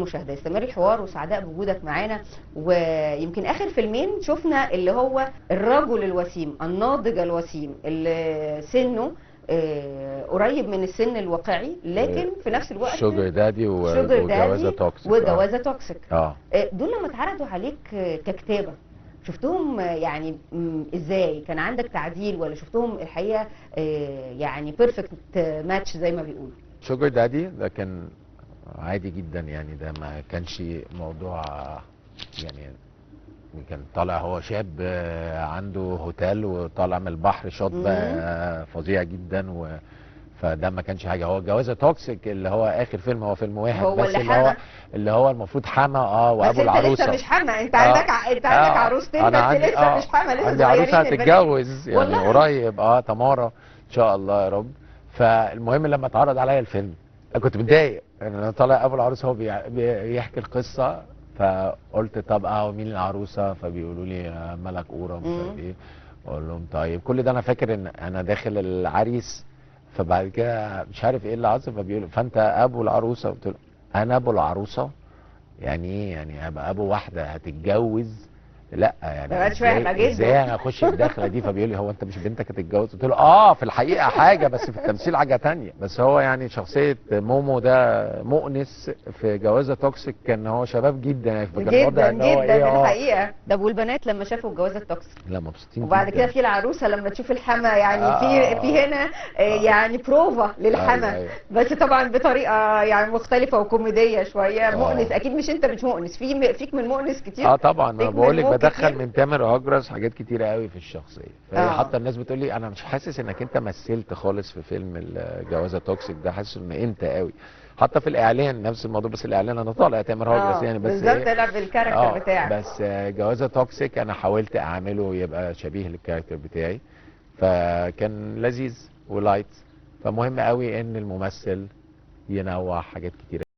مشاهدة يستمر الحوار وسعداء بوجودك معانا. ويمكن آخر فيلمين شفنا اللي هو الرجل الوسيم الناضج الوسيم اللي سنه قريب من السن الواقعي، لكن في نفس الوقت شوجر دادي وجوازة توكسيك. وجوازة توكسيك. اه دول لما اتعرضوا عليك ككتابة شفتهم يعني ازاي؟ كان عندك تعديل ولا شفتهم الحقيقة يعني بيرفكت ماتش زي ما بيقولوا؟ شوجر دادي ده كان عادي جدا يعني، ده ما كانش موضوع يعني. كان طالع هو شاب عنده هوتيل وطالع من البحر شاط بقى فظيع جدا فده ما كانش حاجه. هو جوازة توكسيك اللي هو اخر فيلم، هو فيلم واحد هو بس اللي هو المفروض حما وابو العروسه. بس انت لسه مش حما، انت عندك عروستين بس لسه مش حما، لسه عندي عروسه هتتجوز يعني قريب تمارا ان شاء الله يا رب. فالمهم لما اتعرض عليا الفيلم انا كنت متضايق، انا طالع ابو العروسه هو بيحكي القصه، فقلت طب مين العروسه؟ فبيقولوا لي ملك اورا مش عارف ايه. اقول لهم طيب كل ده انا فاكر ان انا داخل العريس، فبعد كده مش عارف ايه اللي حصل، فبيقولوا فانت ابو العروسه؟ قلت له انا ابو العروسه؟ يعني ايه يعني ابقى ابو واحده هتتجوز؟ لا يعني ازاي انا اخش الدخله دي؟ فبيقول لي هو انت مش بنتك هتتجوز؟ قلت له في الحقيقه حاجه بس في التمثيل حاجه ثانيه. بس هو يعني شخصيه مومو ده مؤنس في جوازة توكسيك، كان هو شباب جدا يعني، فكان جدا ان هو جدا الحقيقه. ده والبنات لما شافوا الجوازه التوكسيك لا مبسوطين وبعد جدا. كده في العروسه لما تشوف الحما يعني في هنا يعني بروفا للحما. أيوة. بس طبعا بطريقه يعني مختلفه وكوميديه شويه. مؤنس اكيد مش انت مش مؤنس، فيك من مؤنس كتير. طبعا ما بقول لك بدخل من تامر اجرس حاجات كتيره قوي في الشخصيه. فهي حتى الناس بتقول لي انا مش حاسس انك انت مثلت خالص في فيلم الجوازة توكسيك ده، حاسس ان انت قوي. حتى في الاعلان نفس الموضوع، بس الاعلان انا طالع تامر هجرس يعني، بس بالظبط طلع بالكاركتر بتاعك. بس جوازة توكسيك انا حاولت اعمله يبقى شبيه للكاركتر بتاعي، فكان لذيذ ولايت. فمهم قوي ان الممثل ينوع حاجات كتيره.